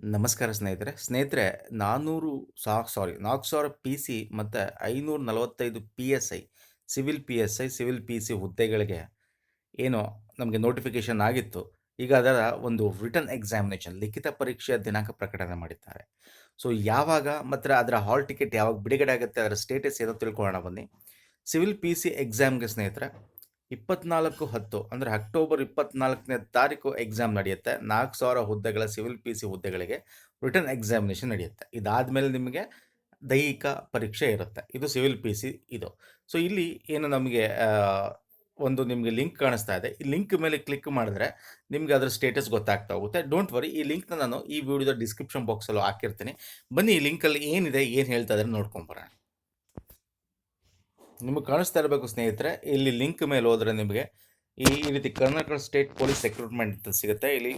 ನಮಸ್ಕಾರ ಸ್ನೇಹಿತರೆ 4,000 P C ಮತ್ತು 545 P S I civil P C ಹುದ್ದೆಗಳಿಗೆ ಏನು ನಮಗೆ ನೋಟಿಫಿಕೇಶನ್ ಆಗಿತ್ತು. ಈಗ ಅದರ ಒಂದು ರಿಟರ್ನ್ ಎಕ್ಸಾಮಿನೇಷನ್ ಲಿಖಿತ ಪರೀಕ್ಷೆಯ ದಿನಾಂಕ ಪ್ರಕಟಣೆ ಮಾಡಿದ್ದಾರೆ. ಸೊ ಯಾವಾಗ ಮತ್ತು ಅದರ ಹಾಲ್ ಟಿಕೆಟ್ ಯಾವಾಗ ಬಿಡುಗಡೆ ಆಗುತ್ತೆ, ಅದರ ಸ್ಟೇಟಸ್ ಏನೋ ತಿಳ್ಕೊಳ್ಳೋಣ ಬನ್ನಿ. ಸಿವಿಲ್ ಪಿ ಸಿ ಎಕ್ಸಾಮ್ಗೆ ಸ್ನೇಹಿತರೆ 24/10 ಅಂದರೆ ಅಕ್ಟೋಬರ್ 24ನೇ ತಾರೀಕು ಎಕ್ಸಾಮ್ ನಡೆಯುತ್ತೆ. 4,000 ಹುದ್ದೆಗಳ ಸಿವಿಲ್ ಪಿ ಸಿ ಹುದ್ದೆಗಳಿಗೆ ರಿಟರ್ನ್ ಎಕ್ಸಾಮಿನೇಷನ್ ನಡೆಯುತ್ತೆ. ಇದಾದಮೇಲೆ ನಿಮಗೆ ದೈಹಿಕ ಪರೀಕ್ಷೆ ಇರುತ್ತೆ. ಇದು ಸಿವಿಲ್ ಪಿ ಸಿ ಇದು. ಸೊ ಇಲ್ಲಿ ಏನು ನಮಗೆ ಒಂದು ನಿಮಗೆ ಲಿಂಕ್ ಕಾಣಿಸ್ತಾ ಇದೆ. ಈ ಲಿಂಕ್ ಮೇಲೆ ಕ್ಲಿಕ್ ಮಾಡಿದ್ರೆ ನಿಮಗೆ ಅದರ ಸ್ಟೇಟಸ್ ಗೊತ್ತಾಗ್ತಾ ಹೋಗುತ್ತೆ. ಡೋಂಟ್ ವರಿ, ಈ ಲಿಂಕ್ನ ನಾನು ಈ ವಿಡಿಯೋದ ಡಿಸ್ಕ್ರಿಪ್ಷನ್ ಬಾಕ್ಸಲ್ಲೂ ಹಾಕಿರ್ತೀನಿ. ಬನ್ನಿ, ಈ ಲಿಂಕಲ್ಲಿ ಏನಿದೆ, ಏನು ಹೇಳ್ತಾ ಇದ್ದಾರೆ ನೋಡ್ಕೊಂಬರೋಣ. ನಿಮಗೆ ಕಾಣಿಸ್ತಾ ಇರಬೇಕು ಸ್ನೇಹಿತರೆ, ಇಲ್ಲಿ ಲಿಂಕ್ ಮೇಲೆ ಹೋದರೆ ನಿಮಗೆ ಈ ರೀತಿ ಕರ್ನಾಟಕ ಸ್ಟೇಟ್ ಪೊಲೀಸ್ ರಿಕ್ರೂಟ್ಮೆಂಟ್ ಅಂತ ಸಿಗುತ್ತೆ. ಇಲ್ಲಿ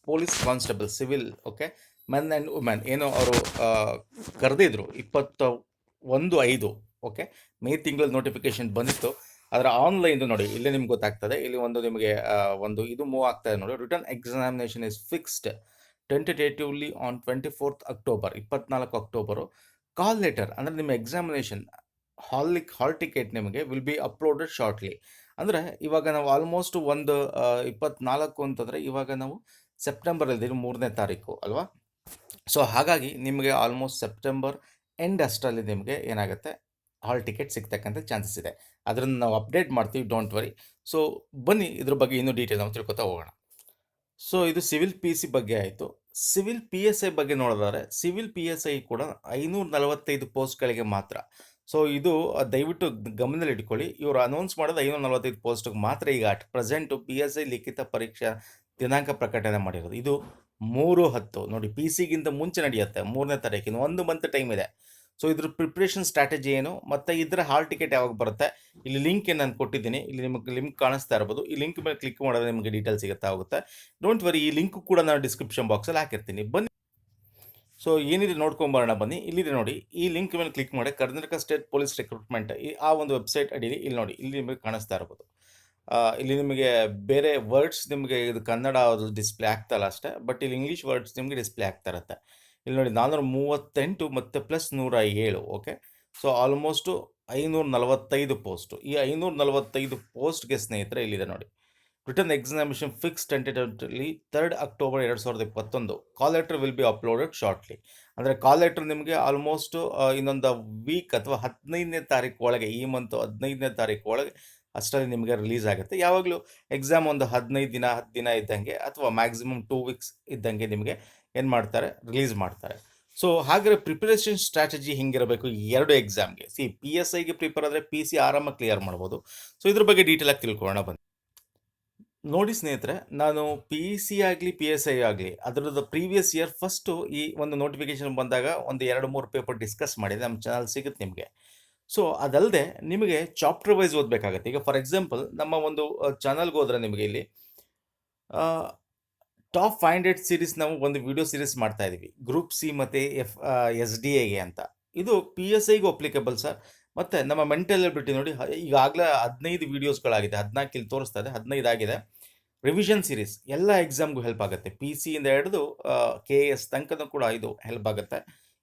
police constable civil, okay, men and women ಏನು ಅವರು ಕರೆದಿದ್ರು 21/5, ಓಕೆ, ಮೇ ತಿಂಗಳ ನೋಟಿಫಿಕೇಶನ್ ಬಂದಿತ್ತು. ಅದರ ಆನ್ಲೈನ್ದು ನೋಡಿ, ಇಲ್ಲೇ ನಿಮ್ಗೆ ಗೊತ್ತಾಗ್ತದೆ. ಇಲ್ಲಿ ಒಂದು ನಿಮಗೆ ಒಂದು ಇದು ಮೂವ್ ಆಗ್ತಾ ಇದೆ ನೋಡಿ. Return examination is fixed tentatively on 24th October, 24 October. Call letter ಅಂದರೆ ನಿಮ್ಮ ಎಕ್ಸಾಮಿನೇಷನ್ ಹಾಲ್ ಟಿಕೆಟ್ ನಿಮಗೆ ವಿಲ್ ಬಿ ಅಪ್ಲೋಡೆಡ್ ಶಾರ್ಟ್ಲಿ. ಅಂದರೆ ಇವಾಗ ನಾವು ಆಲ್ಮೋಸ್ಟ್ ಒಂದು 24 ಅಂತಂದರೆ ಇವಾಗ ನಾವು ಸೆಪ್ಟೆಂಬರಲ್ಲಿ 3ನೇ ತಾರೀಕು ಅಲ್ವಾ. ಸೊ ಹಾಗಾಗಿ ನಿಮಗೆ ಆಲ್ಮೋಸ್ಟ್ ಸೆಪ್ಟೆಂಬರ್ ಎಂಡ್ ಅಷ್ಟರಲ್ಲಿ ನಿಮಗೆ ಏನಾಗುತ್ತೆ, ಹಾಲ್ ಟಿಕೆಟ್ ಸಿಗ್ತಕ್ಕಂಥ ಚಾನ್ಸಸ್ ಇದೆ. ಅದನ್ನು ನಾವು ಅಪ್ಡೇಟ್ ಮಾಡ್ತೀವಿ, ಡೋಂಟ್ ವರಿ. ಸೊ ಬನ್ನಿ, ಇದ್ರ ಬಗ್ಗೆ ಇನ್ನೂ ಡೀಟೇಲ್ ನಾವು ತಿಳ್ಕೊತಾ ಹೋಗೋಣ. ಸೊ ಇದು ಸಿವಿಲ್ ಪಿ ಸಿ ಬಗ್ಗೆ ಆಯಿತು. ಸಿವಿಲ್ ಪಿ ಎಸ್ ಐ ಬಗ್ಗೆ ನೋಡಿದ್ರೆ, ಸಿವಿಲ್ ಪಿ ಎಸ್ ಐ ಕೂಡ 545 ಪೋಸ್ಟ್ಗಳಿಗೆ ಮಾತ್ರ. ಸೊ ಇದು ದಯವಿಟ್ಟು ಗಮನದಲ್ಲಿ ಇಟ್ಕೊಳ್ಳಿ. ಇವರು ಅನೌನ್ಸ್ ಮಾಡೋದು 545 ಪೋಸ್ಟ್ಗೆ ಮಾತ್ರ. ಈಗ at present P S I ಲಿಖಿತ ಪರೀಕ್ಷಾ ದಿನಾಂಕ ಪ್ರಕಟಣೆ ಮಾಡಿರೋದು. ಇದು 3/10 ನೋಡಿ, ಪಿ ಸಿಗಿಂತ ಮುಂಚೆ ನಡೆಯುತ್ತೆ. 3ನೇ ತಾರೀಕಿನ 1 ಮಂತ್ ಟೈಮ್ ಇದೆ. ಸೊ ಇದ್ರ ಪ್ರಿಪ್ರೇಷನ್ ಸ್ಟ್ರಾಟಜಿ ಏನು, ಮತ್ತು ಇದರ ಹಾಲ್ ಟಿಕೆಟ್ ಯಾವಾಗ ಬರುತ್ತೆ, ಇಲ್ಲಿ ಲಿಂಕ್ ಏನು ನಾನು ಕೊಟ್ಟಿದ್ದೀನಿ. ಇಲ್ಲಿ ನಿಮಗೆ ಲಿಂಕ್ ಕಾಣಿಸ್ತಾ ಇರ್ಬೋದು. ಈ ಲಿಂಕ್ ಮೇಲೆ ಕ್ಲಿಕ್ ಮಾಡಿದ್ರೆ ನಿಮಗೆ ಡೀಟೇಲ್ಸ್ ಸಿಗುತ್ತಾ ಹೋಗುತ್ತೆ. ಡೋಂಟ್ ವರಿ, ಈ ಲಿಂಕ್ ಕೂಡ ನಾನು ಡಿಸ್ಕ್ರಿಪ್ಷನ್ ಬಾಕ್ಸಲ್ಲಿ ಹಾಕಿರ್ತೀನಿ. ಬನ್ನಿ, ಸೊ ಏನಿದೆ ನೋಡ್ಕೊಂಬರೋಣ ಬನ್ನಿ. ಇಲ್ಲಿದೆ ನೋಡಿ, ಈ ಲಿಂಕ್ ಮೇಲೆ ಕ್ಲಿಕ್ ಮಾಡಿ ಕರ್ನಾಟಕ ಸ್ಟೇಟ್ ಪೊಲೀಸ್ ರಿಕ್ರೂಟ್ಮೆಂಟ್ ಆ ಒಂದು ವೆಬ್ಸೈಟ್ ಅಡಿಯಲ್ಲಿ ಇಲ್ಲಿ ನೋಡಿ, ಇಲ್ಲಿ ನಿಮಗೆ ಕಾಣಿಸ್ತಾ ಇರ್ಬೋದು. ಇಲ್ಲಿ ನಿಮಗೆ ಬೇರೆ ವರ್ಡ್ಸ್ ನಿಮಗೆ ಇದು ಕನ್ನಡ ಅದು ಡಿಸ್ಪ್ಲೇ ಆಗ್ತಾಯಿಲ್ಲ ಅಷ್ಟೇ, ಬಟ್ ಇಲ್ಲಿ ಇಂಗ್ಲೀಷ್ ವರ್ಡ್ಸ್ ನಿಮಗೆ ಡಿಸ್ಪ್ಲೇ ಆಗ್ತಾ ಇರುತ್ತೆ. ಇಲ್ಲಿ ನೋಡಿ 438 ಮತ್ತು plus 107, okay. So almost 545 post. ಈ 545 ಪೋಸ್ಟ್ಗೆ ಸ್ನೇಹಿತರೆ ಇಲ್ಲಿದೆ ನೋಡಿ, return examination fix tentatively 3rd October 2021. Call letter will be uploaded shortly. ಅಂದರೆ ಕಾಲ್ ಲೆಟರ್ ನಿಮಗೆ ಆಲ್ಮೋಸ್ಟು ಇನ್ನೊಂದು ವೀಕ್ ಅಥವಾ 15ನೇ ತಾರೀಕು ಒಳಗೆ, ಈ ಮಂತು 15ನೇ ತಾರೀಕು ಒಳಗೆ ಅಷ್ಟರಲ್ಲಿ ನಿಮಗೆ ರಿಲೀಸ್ ಆಗುತ್ತೆ. ಯಾವಾಗಲೂ ಎಕ್ಸಾಮ್ ಒಂದು 15 ದಿನ 10 ದಿನ ಇದ್ದಂಗೆ ಅಥವಾ ಮ್ಯಾಕ್ಸಿಮಮ್ 2 ವೀಕ್ಸ್ ಇದ್ದಂಗೆ ನಿಮಗೆ ಏನು ಮಾಡ್ತಾರೆ, ರಿಲೀಸ್ ಮಾಡ್ತಾರೆ. ಸೊ ಹಾಗಾದರೆ ಪ್ರಿಪರೇಷನ್ ಸ್ಟ್ರಾಟಜಿ ಹಿಂಗಿರಬೇಕು ಎರಡು ಎಕ್ಸಾಮ್ಗೆ. ಪಿ ಎಸ್ ಐಗೆ ಪ್ರಿಪೇರ್ ಆದರೆ ಪಿ ಸಿ ಆರಾಮಾಗಿ ಕ್ಲಿಯರ್ ಮಾಡ್ಬೋದು. ಸೊ ಇದ್ರ ಬಗ್ಗೆ ಡೀಟೇಲಾಗಿ ತಿಳ್ಕೊಳ್ಳೋಣ ಬನ್ನಿ. ನೋಡಿ ಸ್ನೇಹಿತರೆ, ನಾನು ಪಿ ಸಿ ಆಗಲಿ ಪಿ ಎಸ್ ಐ ಆಗಲಿ ಅದರದ್ದು ಪ್ರೀವಿಯಸ್ ಇಯರ್ ಫಸ್ಟು ಈ ಒಂದು ನೋಟಿಫಿಕೇಶನ್ ಬಂದಾಗ ಒಂದು 2-3 ಪೇಪರ್ ಡಿಸ್ಕಸ್ ಮಾಡಿದೆ. ನಮ್ಮ ಚಾನಲ್ ಸಿಗುತ್ತೆ ನಿಮಗೆ. ಸೊ ಅದಲ್ಲದೆ ನಿಮಗೆ ಚಾಪ್ಟರ್ ವೈಸ್ ಓದಬೇಕಾಗತ್ತೆ. ಈಗ ಫಾರ್ ಎಕ್ಸಾಂಪಲ್ ನಮ್ಮ ಒಂದು ಚಾನಲ್ಗೆ ಹೋದರೆ ನಿಮಗೆ ಇಲ್ಲಿ ಟಾಪ್ 500 ಸೀರೀಸ್ ನಾವು ಒಂದು ವಿಡಿಯೋ ಸೀರೀಸ್ ಮಾಡ್ತಾ ಇದ್ದೀವಿ, ಗ್ರೂಪ್ ಸಿ ಮತ್ತು ಎಸ್ ಡಿ ಎಗೆ ಅಂತ. ಇದು ಪಿ ಎಸ್ ಐಗೂ ಅಪ್ಲಿಕೇಬಲ್ ಸರ್. ಮತ್ತು ನಮ್ಮ ಮೆಂಟಲ್ ಎಬಿಲಿಟಿ ನೋಡಿ, ಈಗಾಗಲೇ 15 ವೀಡಿಯೋಸ್ಗಳಾಗಿದೆ. 14 ಇಲ್ಲಿ ತೋರಿಸ್ತಾ ಇದೆ, 15 ಆಗಿದೆ. ರಿವಿಷನ್ ಸೀರೀಸ್ ಎಲ್ಲ ಎಕ್ಸಾಮ್ಗೂ ಹೆಲ್ಪ್ ಆಗುತ್ತೆ. ಪಿ ಸಿಯಿಂದ ಹಿಡಿದು ಕೆ ಎಸ್ ತನಕನೂ ಕೂಡ ಇದು ಹೆಲ್ಪ್ ಆಗುತ್ತೆ.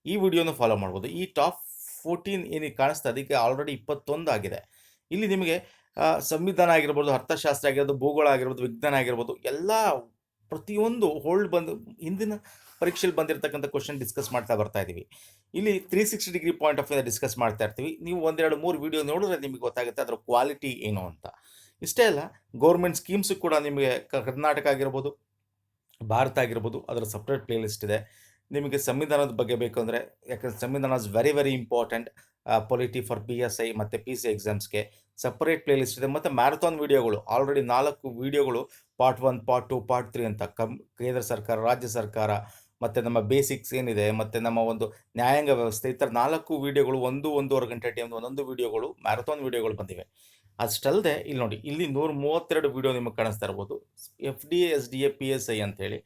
ಈ ವಿಡಿಯೋನ ಫಾಲೋ ಮಾಡ್ಬೋದು. ಈ ಟಾಪ್ 14 ಏನಿಗೆ ಕಾಣಿಸ್ತಾ ಅದಕ್ಕೆ ಆಲ್ರೆಡಿ 21 ಆಗಿದೆ. ಇಲ್ಲಿ ನಿಮಗೆ ಸಂವಿಧಾನ ಆಗಿರ್ಬೋದು, ಅರ್ಥಶಾಸ್ತ್ರ ಆಗಿರ್ಬೋದು, ಭೂಗೋಳ ಆಗಿರ್ಬೋದು, ವಿಜ್ಞಾನ ಆಗಿರ್ಬೋದು, ಎಲ್ಲ ಪ್ರತಿಯೊಂದು ಹಿಂದಿನ ಪರೀಕ್ಷೆಯಲ್ಲಿ ಬಂದಿರತಕ್ಕಂಥ ಕ್ವಶನ್ ಡಿಸ್ಕಸ್ ಮಾಡ್ತಾ ಬರ್ತಾ ಇದ್ದೀವಿ. ಇಲ್ಲಿ 360 degree point of view discuss ಮಾಡ್ತಾ ಇರ್ತೀವಿ. ನೀವು 1-2-3 ವಿಡಿಯೋ ನೋಡಿದ್ರೆ ನಿಮಗೆ ಗೊತ್ತಾಗುತ್ತೆ ಅದರ ಕ್ವಾಲಿಟಿ ಏನು ಅಂತ. ಇಷ್ಟೇ ಅಲ್ಲ, ಗೌರ್ಮೆಂಟ್ ಸ್ಕೀಮ್ಸು ಕೂಡ ನಿಮಗೆ ಕರ್ನಾಟಕ ಆಗಿರ್ಬೋದು, ಭಾರತ ಆಗಿರ್ಬೋದು, ಅದರ ಸಪ್ರೇಟ್ ಪ್ಲೇ ಲಿಸ್ಟ್ ಇದೆ. ನಿಮಗೆ ಸಂವಿಧಾನದ ಬಗ್ಗೆ ಬೇಕು ಅಂದರೆ, ಯಾಕಂದರೆ ಸಂವಿಧಾನ is very very important. Polity for P S I ಮತ್ತು ಪಿ ಸಿ ಎಕ್ಸಾಮ್ಸ್ಗೆ ಸಪ್ರೇಟ್ ಪ್ಲೇ ಲಿಸ್ಟ್ ಇದೆ. ಮತ್ತು ಮ್ಯಾರಥಾನ್ ವೀಡಿಯೋಗಳು ಆಲ್ರೆಡಿ 4 ವೀಡಿಯೋಗಳು, ಪಾರ್ಟ್ 1, ಪಾರ್ಟ್ 2, ಪಾರ್ಟ್ 3 ಅಂತ ಕೇಂದ್ರ ಸರ್ಕಾರ, ರಾಜ್ಯ ಸರ್ಕಾರ ಮತ್ತು ನಮ್ಮ ಬೇಸಿಕ್ಸ್ ಏನಿದೆ ಮತ್ತು ನಮ್ಮ ಒಂದು ನ್ಯಾಯಾಂಗ ವ್ಯವಸ್ಥೆ, ಈ ಥರ 4 ವೀಡಿಯೋಗಳು 1-1.5 ಗಂಟೆ ಟೈಮ್ ಒಂದೊಂದು ವೀಡಿಯೋಗಳು ಮ್ಯಾರಥಾನ್ ವೀಡಿಯೋಗಳು ಬಂದಿವೆ. ಅಷ್ಟಲ್ಲದೆ ಇಲ್ಲಿ ನೋಡಿ, ಇಲ್ಲಿ 132 ವೀಡಿಯೋ ನಿಮಗೆ ಕಾಣಿಸ್ತಾ ಇರ್ಬೋದು, F D A, S D A, P S I ಅಂತೇಳಿ.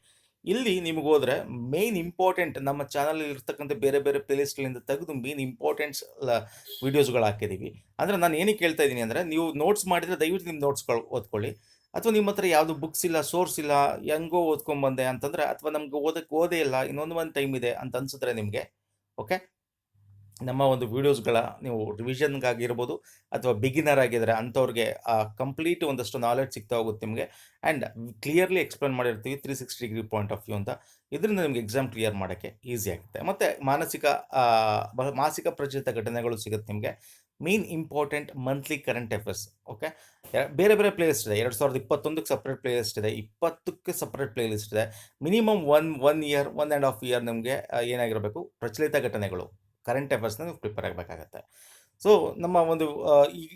ಇಲ್ಲಿ ನಿಮಗೆ ಹೋದರೆ ಮೇನ್ ಇಂಪಾರ್ಟೆಂಟ್ ನಮ್ಮ ಚಾನಲ್ ಇರ್ತಕ್ಕಂಥ ಬೇರೆ ಬೇರೆ ಪ್ಲೇಲಿಸ್ಟ್ಗಳಿಂದ ತೆಗೆದು ಮೇನ್ ಇಂಪಾರ್ಟೆಂಟ್ಸ್ ವೀಡಿಯೋಸ್ಗಳು ಹಾಕಿದ್ದೀವಿ. ಅಂದರೆ ನಾನು ಏನಕ್ಕೆ ಹೇಳ್ತಾ ಇದ್ದೀನಿ ಅಂದರೆ, ನೀವು ನೋಟ್ಸ್ ಮಾಡಿದರೆ ದಯವಿಟ್ಟು ನಿಮ್ಮ ನೋಟ್ಸ್ಗಳು ಓದ್ಕೊಳ್ಳಿ. ಅಥವಾ ನಿಮ್ಮ ಹತ್ರ ಯಾವುದು ಬುಕ್ಸ್ ಇಲ್ಲ, ಸೋರ್ಸ್ ಇಲ್ಲ, ಹೆಂಗೋ ಓದ್ಕೊಂಬಂದೆ ಅಂತಂದರೆ, ಅಥವಾ ನಮ್ಗೆ ಓದೇ ಇಲ್ಲ, ಇನ್ನೊಂದು ಟೈಮ್ ಇದೆ ಅಂತ ಅನ್ಸಿದ್ರೆ ನಿಮಗೆ, ಓಕೆ, ನಮ್ಮ ಒಂದು ವೀಡಿಯೋಸ್ಗಳ ನೀವು ರಿವಿಷನ್ಗಾಗಿರ್ಬೋದು ಅಥವಾ ಬಿಗಿನರ್ ಆಗಿದ್ದಾರೆ ಅಂಥವ್ರಿಗೆ ಕಂಪ್ಲೀಟ್ ಒಂದಷ್ಟು ನಾಲೆಡ್ಜ್ ಸಿಗ್ತಾ ಹೋಗುತ್ತೆ ನಿಮಗೆ. ಆ್ಯಂಡ್ ಕ್ಲಿಯರ್ಲಿ ಎಕ್ಸ್ಪ್ಲೇನ್ ಮಾಡಿರ್ತೀವಿ 360 ಡಿಗ್ರಿ ಪಾಯಿಂಟ್ ಆಫ್ ವ್ಯೂ ಅಂತ. ಇದರಿಂದ ನಿಮಗೆ ಎಕ್ಸಾಮ್ ಕ್ಲಿಯರ್ ಮಾಡೋಕ್ಕೆ ಈಸಿ ಆಗುತ್ತೆ. ಮತ್ತು ಮಾಸಿಕ ಪ್ರಚಲಿತ ಘಟನೆಗಳು ಸಿಗುತ್ತೆ ನಿಮಗೆ. Main important monthly current affairs, okay. ಬೇರೆ ಬೇರೆ ಪ್ಲೇಲಿಸ್ಟ್ ಇದೆ. 2021ಕ್ಕೆ ಸಪ್ರೇಟ್ ಪ್ಲೇಲಿಸ್ಟ್ ಇದೆ, 20ಕ್ಕೆ ಸಪ್ರೇಟ್ ಪ್ಲೇಲಿಸ್ಟ್ ಇದೆ. ಮಿನಿಮಮ್ ಒನ್ ಇಯರ್, 1.5 ಇಯರ್ ನಿಮಗೆ ಏನಾಗಿರಬೇಕು, ಪ್ರಚಲಿತ ಘಟನೆಗಳು, ಕರೆಂಟ್ ಅಫೇರ್ಸ್ನ ನೀವು ಪ್ರಿಪೇರ್ ಆಗಬೇಕಾಗತ್ತೆ. ಸೊ ನಮ್ಮ ಒಂದು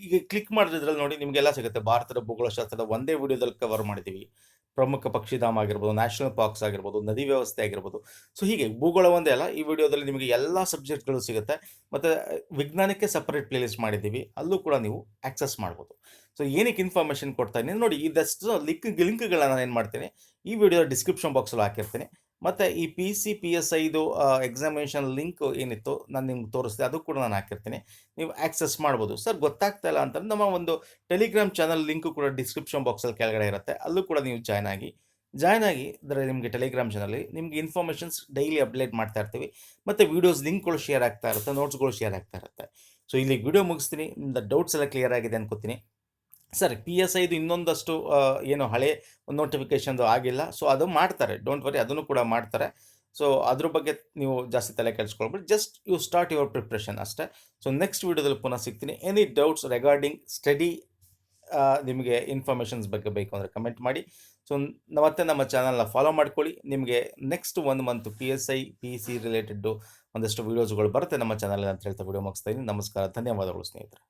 ಈಗ ಕ್ಲಿಕ್ ಮಾಡಿದ್ರಲ್ಲಿ ನೋಡಿ ನಿಮಗೆಲ್ಲ ಸಿಗುತ್ತೆ. ಭಾರತದ ಭೂಗೋಳಶಾಸ್ತ್ರದ ಒಂದೇ ವಿಡಿಯೋದಲ್ಲಿ ಕವರ್ ಮಾಡಿದ್ದೀವಿ. ಪ್ರಮುಖ ಪಕ್ಷಿಧಾಮ ಆಗಿರ್ಬೋದು, ನ್ಯಾಷನಲ್ ಪಾರ್ಕ್ಸ್ ಆಗಿರ್ಬೋದು, ನದಿ ವ್ಯವಸ್ಥೆ ಆಗಿರ್ಬೋದು. ಸೊ ಹೀಗೆ ಭೂಗೋಳ ಒಂದೇ ಅಲ್ಲ, ಈ ವಿಡಿಯೋದಲ್ಲಿ ನಿಮಗೆ ಎಲ್ಲ ಸಬ್ಜೆಕ್ಟ್ಗಳು ಸಿಗುತ್ತೆ. ಮತ್ತು ವಿಜ್ಞಾನಕ್ಕೆ ಸಪ್ರೇಟ್ ಪ್ಲೇಲಿಸ್ಟ್ ಮಾಡಿದ್ದೀವಿ, ಅಲ್ಲೂ ಕೂಡ ನೀವು ಆಕ್ಸೆಸ್ ಮಾಡ್ಬೋದು. ಸೊ ಏನಕ್ಕೆ ಇನ್ಫಾರ್ಮೇಷನ್ ಕೊಡ್ತಾ ಇದ್ದೀನಿ ನೋಡಿ, ಇದಷ್ಟು ಲಿಂಕ್ಗಳನ್ನ ನಾನು ಏನು ಮಾಡ್ತೀನಿ, ಈ ವಿಡಿಯೋ ಡಿಸ್ಕ್ರಿಪ್ಷನ್ ಬಾಕ್ಸಲ್ಲಿ ಹಾಕಿರ್ತೀನಿ. ಮತ್ತು ಈ PCPSIದು ಎಕ್ಸಾಮಿನೇಷನ್ ಲಿಂಕ್ ಏನಿತ್ತು ನಾನು ನಿಮ್ಗೆ ತೋರಿಸ್ದೆ, ಅದು ಕೂಡ ನಾನು ಹಾಕಿರ್ತೀನಿ, ನೀವು ಆಕ್ಸೆಸ್ ಮಾಡ್ಬೋದು. ಸರ್ ಗೊತ್ತಾಗ್ತಾ ಇಲ್ಲ ಅಂತಂದ್ರೆ ನಮ್ಮ ಒಂದು ಟೆಲಿಗ್ರಾಮ್ ಚಾನಲ್ ಲಿಂಕು ಕೂಡ ಡಿಸ್ಕ್ರಿಪ್ಷನ್ ಬಾಕ್ಸಲ್ಲಿ ಕೆಳಗಡೆ ಇರುತ್ತೆ, ಅಲ್ಲೂ ಕೂಡ ನೀವು ಜಾಯ್ನ್ ಆಗಿ ಅಂದರೆ ನಿಮಗೆ ಟೆಲಿಗ್ರಾಮ್ ಚಾನಲ್ಲಿ ನಿಮಗೆ ಇನ್ಫಾರ್ಮೇಷನ್ಸ್ ಡೈಲಿ ಅಪ್ಡೇಟ್ ಮಾಡ್ತಾ ಇರ್ತೀವಿ. ಮತ್ತು ವೀಡಿಯೋಸ್ ಲಿಂಕ್ಗಳು ಶೇರ್ ಆಗ್ತಾ ಇರುತ್ತೆ, ನೋಟ್ಸ್ಗಳು ಶೇರ್ ಆಗ್ತಾ ಇರುತ್ತೆ. ಸೊ ಇಲ್ಲಿ ವಿಡಿಯೋ ಮುಗಿಸ್ತೀನಿ. ನಿಮ್ದು ಡೌಟ್ಸ್ ಎಲ್ಲ ಕ್ಲಿಯರ್ ಆಗಿದೆ ಅನ್ಕೋತೀನಿ. ಸರ್ PSIದು ಇನ್ನೊಂದಷ್ಟು ಏನು ಹಳೆ ನೋಟಿಫಿಕೇಷನ್ದು ಆಗಿಲ್ಲ, ಸೊ ಅದು ಮಾಡ್ತಾರೆ, ಡೋಂಟ್ ವರಿ, ಅದನ್ನು ಕೂಡ ಮಾಡ್ತಾರೆ. ಸೊ ಅದ್ರ ಬಗ್ಗೆ ನೀವು ಜಾಸ್ತಿ ತಲೆ ಕೆಡಿಸ್ಕೊಳ್ಬೇಡಿ, just you start your preparation ಅಷ್ಟೇ. ಸೊ ನೆಕ್ಸ್ಟ್ ವೀಡಿಯೋದಲ್ಲಿ ಪುನಃ ಸಿಗ್ತೀನಿ. ಎನಿ ಡೌಟ್ಸ್ ರಿಗಾರ್ಡಿಂಗ್ ಸ್ಟಡಿ, ನಿಮಗೆ ಇನ್ಫಾರ್ಮೇಷನ್ಸ್ ಬಗ್ಗೆ ಬೇಕು ಅಂದರೆ ಕಮೆಂಟ್ ಮಾಡಿ. ಸೊ ಮತ್ತೆ ನಮ್ಮ ಚಾನಲ್ನ ಫಾಲೋ ಮಾಡ್ಕೊಳ್ಳಿ. ನಿಮಗೆ next 1 month PSI PC related ಒಂದಷ್ಟು ವೀಡಿಯೋಸ್ಗಳು ಬರುತ್ತೆ ನಮ್ಮ ಚಾನಲ್ ಅಂತ ಹೇಳ್ತಾ ವಿಡಿಯೋ ಮುಗಿಸ್ತಾ ಇದ್ದೀನಿ. ನಮಸ್ಕಾರ, ಧನ್ಯವಾದಗಳು ಸ್ನೇಹಿತರೆ.